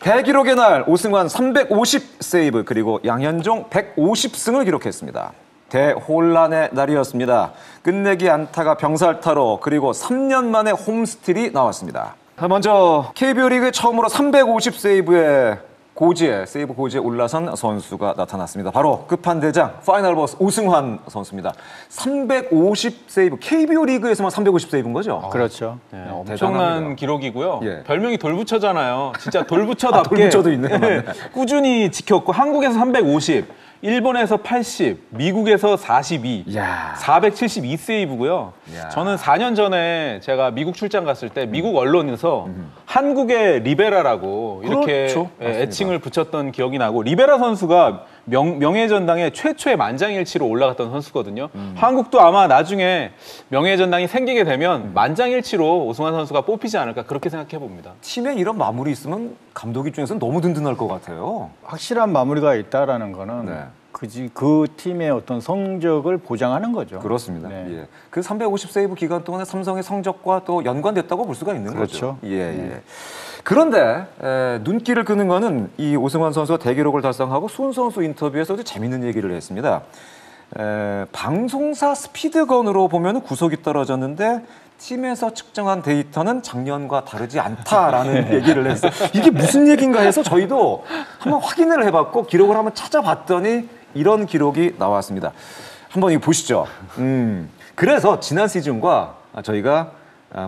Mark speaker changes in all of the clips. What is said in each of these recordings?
Speaker 1: 대기록의 날 오승환 350 세이브 그리고 양현종 150승을 기록했습니다. 대혼란의 날이었습니다. 끝내기 안타가 병살타로 그리고 3년 만에 홈스틸이 나왔습니다. 먼저 KBO 리그 처음으로 350 세이브의 세이브 고지에 올라선 선수가 나타났습니다. 바로 끝판대장 파이널 보스 오승환 선수입니다. 350 세이브, KBO 리그에서만 350 세이브인 거죠?
Speaker 2: 그렇죠.
Speaker 3: 네, 엄청난 기록이고요. 예. 별명이 돌부처잖아요. 진짜 돌부처답게
Speaker 1: 돌부처도 있네.
Speaker 3: 꾸준히 지켰고 한국에서 350, 일본에서 80, 미국에서 42,
Speaker 1: 야.
Speaker 3: 472 세이브고요. 야. 저는 4년 전에 제가 미국 출장 갔을 때 미국 언론에서 한국의 리베라라고 이렇게
Speaker 1: 그렇죠.
Speaker 3: 애칭을 붙였던 기억이 나고, 리베라 선수가 명예전당에 최초의 만장일치로 올라갔던 선수거든요. 한국도 아마 나중에 명예전당이 생기게 되면 만장일치로 오승환 선수가 뽑히지 않을까 그렇게 생각해 봅니다.
Speaker 1: 팀에 이런 마무리 있으면 감독 입장에서는 너무 든든할 것 같아요.
Speaker 2: 확실한 마무리가 있다라는 거는
Speaker 1: 네.
Speaker 2: 그 팀의 어떤 성적을 보장하는 거죠.
Speaker 1: 그렇습니다.
Speaker 2: 네.
Speaker 1: 예. 그 350 세이브 기간 동안에 삼성의 성적과 또 연관됐다고 볼 수가 있는
Speaker 2: 그렇죠.
Speaker 1: 거죠. 예. 그런데 눈길을 끄는 거는 이 오승환 선수가 대기록을 달성하고 수훈 선수 인터뷰에서 재밌는 얘기를 했습니다. 방송사 스피드건으로 보면 구속이 떨어졌는데 팀에서 측정한 데이터는 작년과 다르지 않다라는 얘기를 했어요. 이게 무슨 얘기인가 해서 저희도 한번 확인을 해봤고 기록을 한번 찾아봤더니 이런 기록이 나왔습니다. 한번 이거 보시죠. 그래서 지난 시즌과 저희가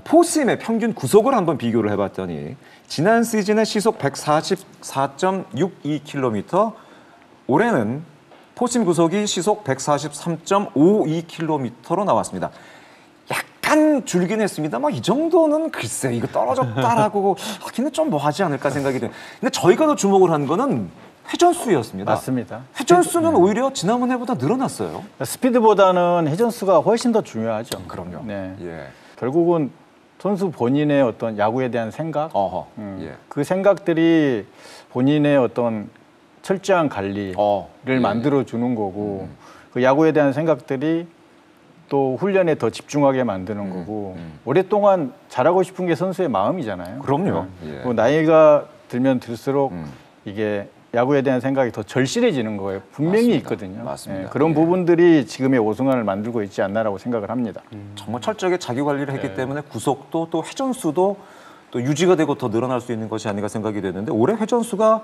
Speaker 1: 포스임의 평균 구속을 한번 비교를 해봤더니 지난 시즌의 시속 144.62km, 올해는 포스임 구속이 시속 143.52km로 나왔습니다. 약간 줄긴 했습니다. 이 정도는 글쎄 이거 떨어졌다라고 하기는 좀 뭐하지 않을까 생각이 돼요. 근데 저희가 더 주목을 한 거는 회전수였습니다.
Speaker 2: 맞습니다.
Speaker 1: 회전수는 오히려 지난번 해보다 늘어났어요.
Speaker 2: 스피드보다는 회전수가 훨씬 더 중요하죠.
Speaker 1: 그럼요.
Speaker 2: 네.
Speaker 1: 예.
Speaker 2: 결국은 선수 본인의 어떤 야구에 대한 생각,
Speaker 1: 예.
Speaker 2: 그 생각들이 본인의 어떤 철저한 관리를 만들어 주는 거고, 그 야구에 대한 생각들이 또 훈련에 더 집중하게 만드는 거고, 오랫동안 잘하고 싶은 게 선수의 마음이잖아요.
Speaker 1: 그럼요.
Speaker 2: 예. 나이가 들면 들수록 이게 야구에 대한 생각이 더 절실해지는 거예요. 분명히
Speaker 1: 맞습니다.
Speaker 2: 있거든요.
Speaker 1: 맞습니다.
Speaker 2: 예, 그런 부분들이 지금의 오승환을 만들고 있지 않나라고 생각을 합니다.
Speaker 1: 정말 철저하게 자기 관리를 했기 때문에 구속도 또 회전수도 또 유지가 되고 더 늘어날 수 있는 것이 아닌가 생각이 되는데, 올해 회전수가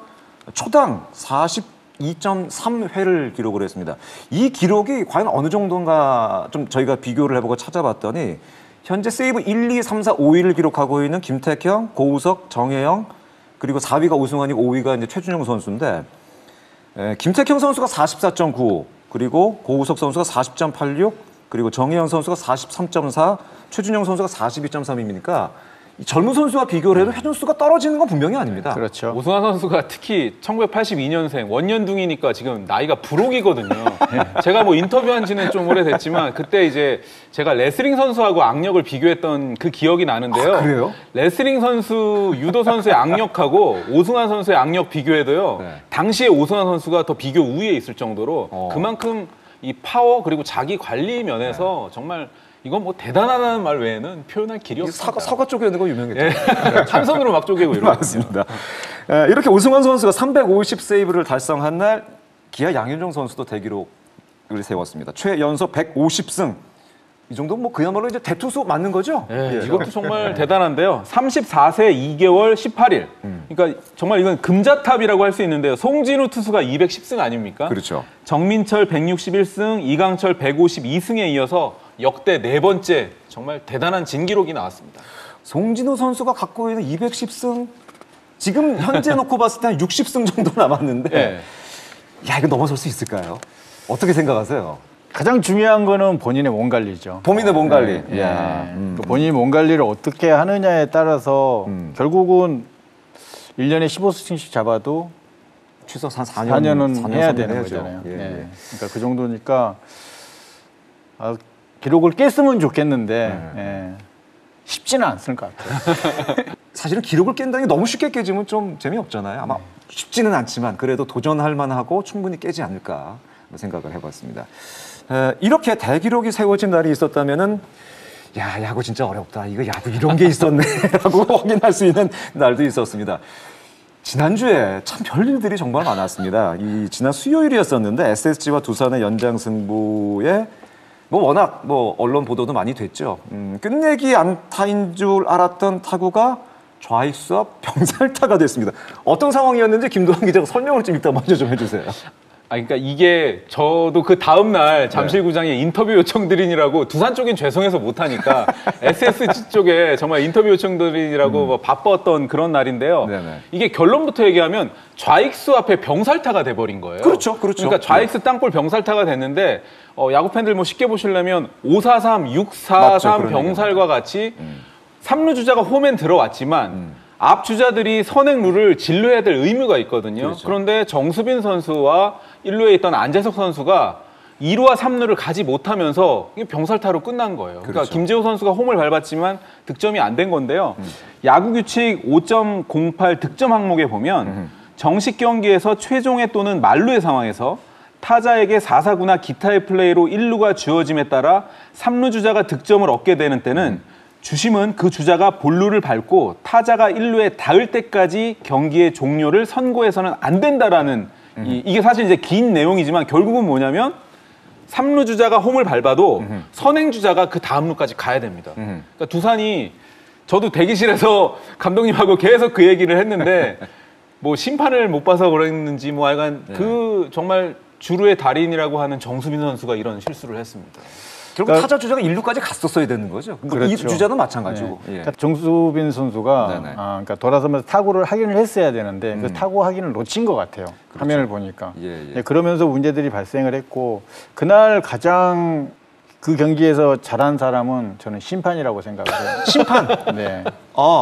Speaker 1: 초당 42.3회를 기록을 했습니다. 이 기록이 과연 어느 정도인가 좀 저희가 비교를 해보고 찾아봤더니 현재 세이브 1, 2, 3, 4, 5위를 기록하고 있는 김태형, 고우석, 정혜영, 그리고 4위가 오승환이고 5위가 이제 최준용 선수인데, 김태형 선수가 44.95, 그리고 고우석 선수가 40.86, 그리고 정혜영 선수가 43.4, 최준용 선수가 42.3입니까? 젊은 선수와 비교를 해도 회전수가 떨어지는 건 분명히 아닙니다.
Speaker 2: 그렇죠.
Speaker 3: 오승환 선수가 특히 1982년생 원년둥이니까 지금 나이가 불혹이거든요. 제가 인터뷰한 지는 좀 오래됐지만 그때 이제 제가 레슬링 선수하고 악력을 비교했던 그 기억이 나는데요.
Speaker 1: 그래요?
Speaker 3: 레슬링 선수, 유도 선수의 악력하고 오승환 선수의 악력 비교해도요. 당시에 오승환 선수가 더 비교 우위에 있을 정도로 그만큼 이 파워 그리고 자기 관리 면에서 정말 이건 대단하다는 말 외에는 표현할 길이 없습니다.
Speaker 1: 사과 쪼개는 거 유명했죠.
Speaker 3: 한 손으로 막 쪼개고 이러거든요.
Speaker 1: 맞습니다. 이렇게 오승환 선수가 350 세이브를 달성한 날 기아 양현종 선수도 대기록을 세웠습니다. 최연소 150승. 이 정도면 그야말로 이제 대투수 맞는 거죠?
Speaker 3: 네, 이것도 정말 대단한데요. 34세 2개월 18일. 그러니까 정말 이건 금자탑이라고 할 수 있는데요. 송진우 투수가 210승 아닙니까?
Speaker 1: 그렇죠.
Speaker 3: 정민철 161승, 이강철 152승에 이어서 역대 4번째 정말 대단한 진기록이 나왔습니다.
Speaker 1: 송진우 선수가 갖고 있는 210승, 지금 현재 놓고 봤을 때 한 60승 정도 남았는데 야, 이거 넘어설 수 있을까요? 어떻게 생각하세요?
Speaker 2: 가장 중요한 거는 본인의 몸 관리죠.
Speaker 1: 본인의 몸 관리.
Speaker 2: 그 본인이 몸 관리를 어떻게 하느냐에 따라서 결국은 1년에 15승씩 잡아도
Speaker 1: 최소 한
Speaker 2: 4년은 해야 되는 거잖아요. 그러니까 그 정도니까 기록을 깼으면 좋겠는데 쉽지는 않을 것 같아요.
Speaker 1: 사실은 기록을 깬다는 게 너무 쉽게 깨지면 좀 재미없잖아요. 아마 쉽지는 않지만 그래도 도전할 만하고 충분히 깨지 않을까 생각을 해봤습니다. 이렇게 대기록이 세워진 날이 있었다면은 야, 야구 진짜 어렵다. 이거 야구 이런 게 있었네 라고 확인할 수 있는 날도 있었습니다. 지난주에 참 별일들이 정말 많았습니다. 이 지난 수요일이었었는데 SSG와 두산의 연장 승부에 뭐 워낙 뭐 언론 보도도 많이 됐죠. 끝내기 안타인 줄 알았던 타구가 좌익수 앞 병살타가 됐습니다. 어떤 상황이었는지 김도환 기자가 설명을 좀 이따 먼저 좀 해주세요.
Speaker 3: 그러니까 이게 저도 그 다음 날 잠실구장에 인터뷰 요청드리느라고 두산 쪽엔 죄송해서 못하니까 SSG 쪽에 정말 인터뷰 요청드리느라고 뭐 바빴던 그런 날인데요.
Speaker 1: 네네.
Speaker 3: 이게 결론부터 얘기하면 좌익수 앞에 병살타가 돼버린 거예요.
Speaker 1: 그렇죠.
Speaker 3: 그러니까 좌익수 땅볼 병살타가 됐는데 야구 팬들 뭐 쉽게 보시려면 5-4-3, 6-4-3
Speaker 1: 맞죠,
Speaker 3: 병살과 같이 3루 주자가 홈엔 들어왔지만 앞 주자들이 선행 룰을 진루해야 될 의무가 있거든요.
Speaker 1: 그렇죠.
Speaker 3: 그런데 정수빈 선수와 1루에 있던 안재석 선수가 2루와 3루를 가지 못하면서 병살타로 끝난 거예요. 그러니까
Speaker 1: 그렇죠.
Speaker 3: 김재호 선수가 홈을 밟았지만 득점이 안 된 건데요. 야구 규칙 5.08 득점 항목에 보면 정식 경기에서 최종의 또는 만루의 상황에서 타자에게 4사구나 기타의 플레이로 1루가 주어짐에 따라 3루 주자가 득점을 얻게 되는 때는 주심은 그 주자가 볼루를 밟고 타자가 1루에 닿을 때까지 경기의 종료를 선고해서는 안 된다라는 이게 사실 이제 긴 내용이지만 결국은 뭐냐면 3루 주자가 홈을 밟아도 선행 주자가 그 다음 루까지 가야 됩니다. 그러니까 두산이 저도 대기실에서 감독님하고 계속 그 얘기를 했는데 뭐 심판을 못 봐서 그랬는지 뭐 약간 그 정말 주루의 달인이라고 하는 정수빈 선수가 이런 실수를 했습니다.
Speaker 1: 결국 타자 주자가 1루까지 갔었어야 되는 거죠.
Speaker 2: 그렇죠.
Speaker 1: 이 주자도 마찬가지고.
Speaker 2: 네.
Speaker 1: 예.
Speaker 2: 그러니까 정수빈 선수가
Speaker 1: 네네.
Speaker 2: 그러니까 돌아서면서 타구를 확인을 했어야 되는데 그 타구 확인을 놓친 것 같아요.
Speaker 1: 그렇죠.
Speaker 2: 화면을 보니까.
Speaker 1: 예.
Speaker 2: 네, 그러면서 문제들이 발생을 했고 그날 가장 그 경기에서 잘한 사람은 저는 심판이라고 생각해요.
Speaker 1: 심판?
Speaker 2: 네.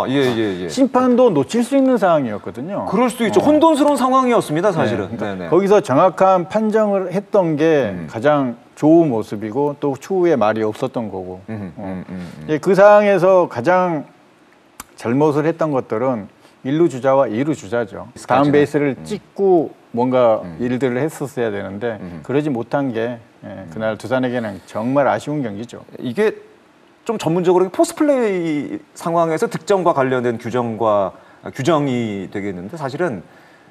Speaker 1: 예.
Speaker 2: 심판도 놓칠 수 있는 상황이었거든요.
Speaker 1: 그럴 수도 있죠. 혼돈스러운 상황이었습니다, 사실은.
Speaker 2: 네, 그러니까
Speaker 1: 네네.
Speaker 2: 거기서 정확한 판정을 했던 게 가장 좋은 모습이고 또 추후에 말이 없었던 거고. 예, 그 상황에서 가장 잘못을 했던 것들은 1루 주자와 2루 주자죠. 다음 베이스를 찍고 뭔가 일들을 했었어야 되는데 그러지 못한 게 그날 두산에게는 정말 아쉬운 경기죠.
Speaker 1: 이게 좀 전문적으로 포스플레이 상황에서 득점과 관련된 규정이 되겠는데 사실은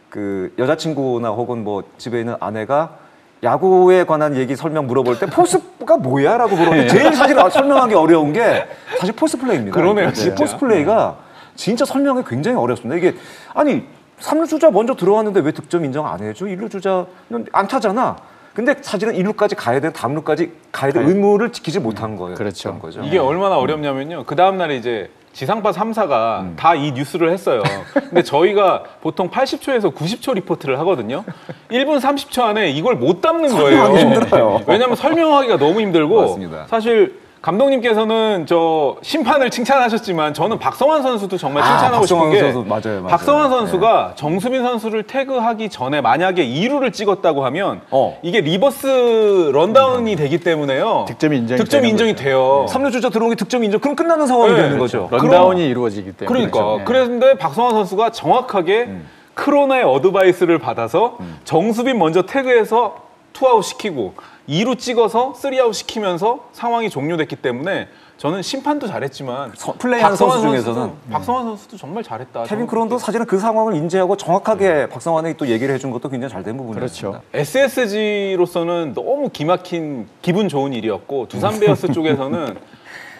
Speaker 1: 그 여자친구나 혹은 뭐 집에 있는 아내가 야구에 관한 얘기 설명 물어볼 때 포스가 뭐야라고 물어보는데 제일 사실 설명하기 어려운 게 사실 포스플레이입니다.
Speaker 3: 그러네요,
Speaker 1: 이
Speaker 3: 진짜.
Speaker 1: 포스플레이가 진짜 설명이 굉장히 어렵습니다. 이게 아니 3루 주자 먼저 들어왔는데 왜 득점 인정 안 해줘? 1루 주자는 안타잖아. 근데 사실은 1루까지 가야 되는 다음 루까지 가야 될 의무를 지키지 못한 거예요.
Speaker 2: 그렇죠.
Speaker 1: 거죠.
Speaker 3: 이게 얼마나 어렵냐면요. 그 다음날에 이제 지상파 3사가 다 이 뉴스를 했어요. 근데 저희가 보통 80초에서 90초 리포트를 하거든요. 1분 30초 안에 이걸 못 담는 거예요.
Speaker 1: 설명하기 힘들어요.
Speaker 3: 왜냐하면 설명하기가 너무 힘들고
Speaker 1: 맞습니다.
Speaker 3: 사실 감독님께서는 저 심판을 칭찬하셨지만 저는 박성환 선수도 정말 칭찬하고 싶은 게
Speaker 1: 선수, 맞아요.
Speaker 3: 박성환 선수가 정수빈 선수를 태그하기 전에 만약에 2루를 찍었다고 하면 이게 리버스 런다운이 되기 때문에요.
Speaker 2: 득점이
Speaker 3: 인정이 돼요.
Speaker 1: 3루 주자 들어온 게 득점 인정. 그럼 끝나는 상황이
Speaker 3: 네,
Speaker 1: 되는 거죠.
Speaker 2: 런다운이 이루어지기 때문에.
Speaker 3: 그러니까 그런데 박성환 선수가 정확하게 크로나의 어드바이스를 받아서 정수빈 먼저 태그해서 투아웃 시키고 2루 찍어서 3아웃 시키면서 상황이 종료됐기 때문에 저는 심판도 잘했지만
Speaker 1: 플레이하는 선수 중에서는
Speaker 3: 박성환 선수도 정말 잘했다.
Speaker 1: 케빈 크론도 사실은 그 상황을 인지하고 정확하게 박성환에게 또 얘기를 해준 것도 굉장히 잘 된 부분이었습니다.
Speaker 2: 그렇죠.
Speaker 3: SSG로서는 너무 기막힌 기분 좋은 일이었고 두산 베어스 쪽에서는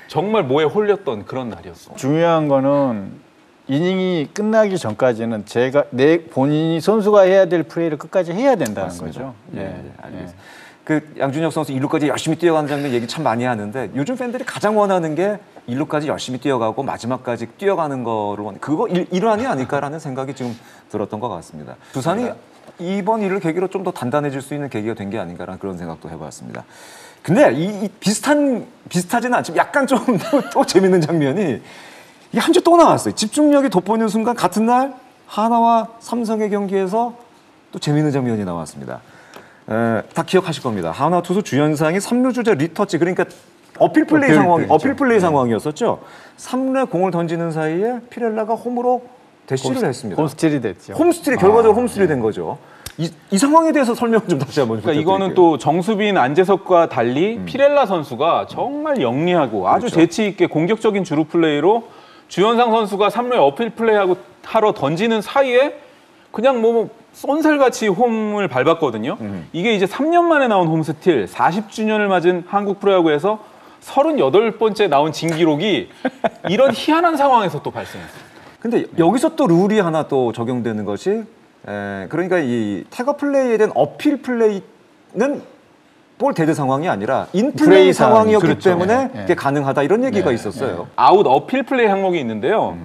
Speaker 3: 정말 뭐에 홀렸던 그런 날이었어.
Speaker 2: 중요한 거는 이닝이 끝나기 전까지는 본인이 선수가 해야 될 플레이를 끝까지 해야 된다는
Speaker 1: 맞습니다.
Speaker 2: 거죠.
Speaker 1: 알겠습니다. 그 양준혁 선수 1루까지 열심히 뛰어가는 장면 얘기 참 많이 하는데 요즘 팬들이 가장 원하는 게 1루까지 열심히 뛰어가고 마지막까지 뛰어가는 거를 그거 일환이 아닐까라는 생각이 지금 들었던 것 같습니다. 두산이 이번 일을 계기로 좀 더 단단해질 수 있는 계기가 된 게 아닌가라는 그런 생각도 해봤습니다. 근데 이 비슷하지는 않지만 약간 좀 또 재밌는 장면이 이게 한 주 또 나왔어요. 집중력이 돋보이는 순간 같은 날 하나와 삼성의 경기에서 또 재밌는 장면이 나왔습니다. 다 기억하실 겁니다. 하나 투수 주현상이 3루 주자 리터치 그러니까 어필 플레이 상황이었었죠. 3루에 공을 던지는 사이에 피렐라가 홈으로 대시를 했습니다.
Speaker 2: 홈스틸이 됐죠.
Speaker 1: 결과적으로 홈스틸이 된 거죠. 이 상황에 대해서 설명 좀 다시 한번
Speaker 3: 그러니까
Speaker 1: 부탁드릴게요.
Speaker 3: 이거는 또 정수빈, 안재석과 달리 피렐라 선수가 정말 영리하고 아주 재치 있게 공격적인 주루 플레이로 주현상 선수가 3루에 어필 플레이하고 하러 던지는 사이에 그냥 뭐 쏜살같이 홈을 밟았거든요. 이게 이제 3년 만에 나온 홈스틸 40주년을 맞은 한국 프로야구에서 38번째 나온 진기록이 이런 희한한 상황에서 또 발생했어요.
Speaker 1: 근데 여기서 또 룰이 하나 또 적용되는 것이 그러니까 이 태거 플레이에 대한 어필 플레이는 볼 데드 상황이 아니라 인플레이 상황이었기
Speaker 2: 그렇죠.
Speaker 1: 때문에 그게 가능하다 이런 얘기가 있었어요.
Speaker 3: 아웃 어필 플레이 항목이 있는데요.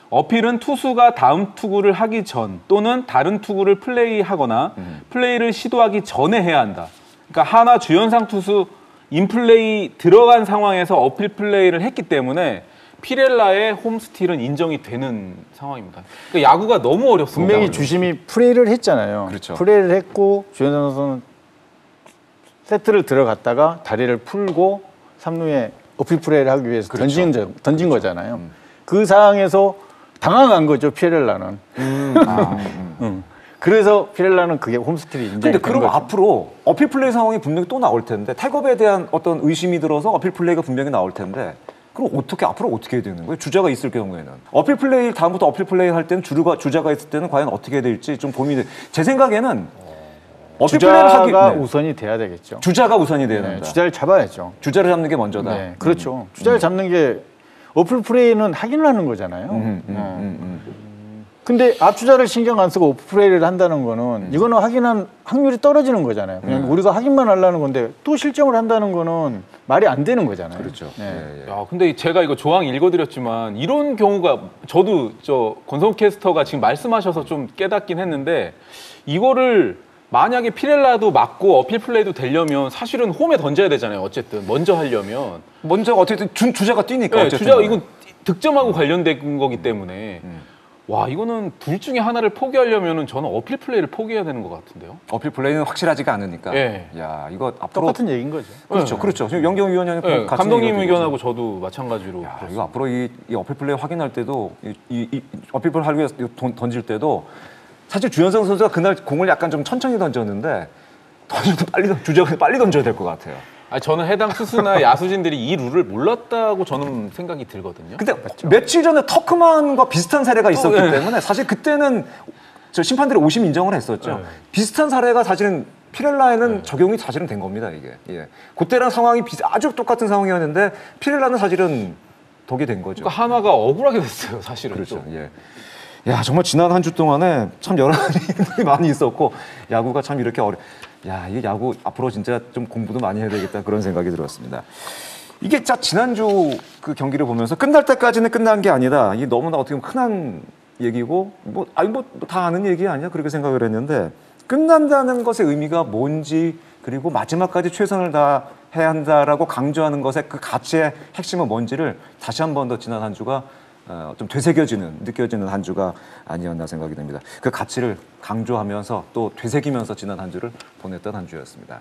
Speaker 3: 어필은 투수가 다음 투구를 하기 전 또는 다른 투구를 플레이하거나 플레이를 시도하기 전에 해야 한다. 그러니까 하나 주연상 투수 인플레이 들어간 상황에서 어필 플레이를 했기 때문에 피렐라의 홈스틸은 인정이 되는 상황입니다. 그러니까 야구가 너무 어렵습니다.
Speaker 2: 분명히 주심이 플레이를 했잖아요.
Speaker 1: 그렇죠.
Speaker 2: 플레이를 했고 주현상 선수는 세트를 들어갔다가 다리를 풀고 3루에 어필 플레이를 하기 위해서 던진 거잖아요. 그 상황에서 당황한 거죠, 피렐라는. 그래서 피렐라는 그게 홈스틸이 인정이
Speaker 1: 근데
Speaker 2: 된
Speaker 1: 그럼
Speaker 2: 거죠.
Speaker 1: 앞으로 어필 플레이 상황이 분명히 또 나올 텐데 태업에 대한 어떤 의심이 들어서 어필 플레이가 분명히 나올 텐데 그럼 앞으로 어떻게 해야 되는 거예요? 주자가 있을 경우에는 어필 플레이 다음부터 어필 플레이 할 때는 주자가 있을 때는 과연 어떻게 해야 될지 좀 고민돼. 제 생각에는 어필 플레이를
Speaker 2: 주자가 우선이 돼야 되겠죠.
Speaker 1: 주자가 우선이 돼야
Speaker 2: 네,
Speaker 1: 된다.
Speaker 2: 주자를 잡아야죠.
Speaker 1: 주자를 잡는 게 먼저다.
Speaker 2: 네, 그렇죠. 주자를 잡는 게 어플 플레이는 확인을 하는 거잖아요. 근데 앞주자를 신경 안 쓰고 어플 플레이를 한다는 거는 이거는 확인한 확률이 떨어지는 거잖아요. 그냥 우리가 확인만 하려는 건데 또 실점을 한다는 거는 말이 안 되는 거잖아요.
Speaker 1: 그렇죠.
Speaker 2: 네.
Speaker 3: 야, 근데 제가 이거 조항 읽어드렸지만 이런 경우가 저도 권성우 캐스터가 지금 말씀하셔서 좀 깨닫긴 했는데 이거를 만약에 피렐라도 맞고 어필 플레이도 되려면 사실은 홈에 던져야 되잖아요. 어쨌든 먼저 하려면
Speaker 1: 먼저 어쨌든 주자가 뛰니까.
Speaker 3: 네,
Speaker 1: 어쨌든
Speaker 3: 주자 이건 득점하고 관련된 거기 때문에 와 이거는 둘 중에 하나를 포기하려면은 저는 어필 플레이를 포기해야 되는 것 같은데요.
Speaker 1: 어필 플레이는 확실하지가 않으니까.
Speaker 3: 예.
Speaker 1: 야 이거 앞으로
Speaker 2: 똑같은 얘기인 거죠.
Speaker 1: 그렇죠, 그렇죠. 지금 영경 위원장님
Speaker 3: 네,
Speaker 1: 같은
Speaker 3: 감독님
Speaker 1: 얘기가
Speaker 3: 의견하고 저도 마찬가지로.
Speaker 1: 야, 이거 앞으로 이 어필 플레이 확인할 때도 이 어필 플레이 하기 위해서 던질 때도 사실 주현성 선수가 그날 공을 약간 좀 천천히 던졌는데 던질 때 주자가 빨리 던져야 될 것 같아요.
Speaker 3: 저는 해당 투수나 야수진들이 이 룰을 몰랐다고 저는 생각이 들거든요.
Speaker 1: 근데 며칠 전에 터크만과 비슷한 사례가 있었기 때문에 사실 그때는 저 심판들이 오심 인정을 했었죠. 비슷한 사례가 사실은 피렐라에는 적용이 사실은 된 겁니다, 이게. 예. 그때랑 상황이 아주 똑같은 상황이었는데 피렐라는 사실은 독이 된 거죠.
Speaker 3: 그러니까 하나가 억울하게 됐어요, 사실은.
Speaker 1: 그렇죠. 예. 야, 정말 지난 한 주 동안에 참 여러 일이 많이 있었고 야구가 참 이렇게 야, 이게 야구 앞으로 진짜 좀 공부도 많이 해야 되겠다 그런 생각이 들었습니다. 이게 지난주 그 경기를 보면서 끝날 때까지는 끝난 게 아니다. 이게 너무나 어떻게 보면 흔한 얘기고 다 아는 얘기 아니야? 그렇게 생각을 했는데 끝난다는 것의 의미가 뭔지 그리고 마지막까지 최선을 다해야 한다라고 강조하는 것의 그 가치의 핵심은 뭔지를 다시 한 번 더 지난 한 주가 좀 느껴지는 한 주가 아니었나 생각이 듭니다. 그 가치를 강조하면서 또 되새기면서 지난 한 주를 보냈던 한 주였습니다.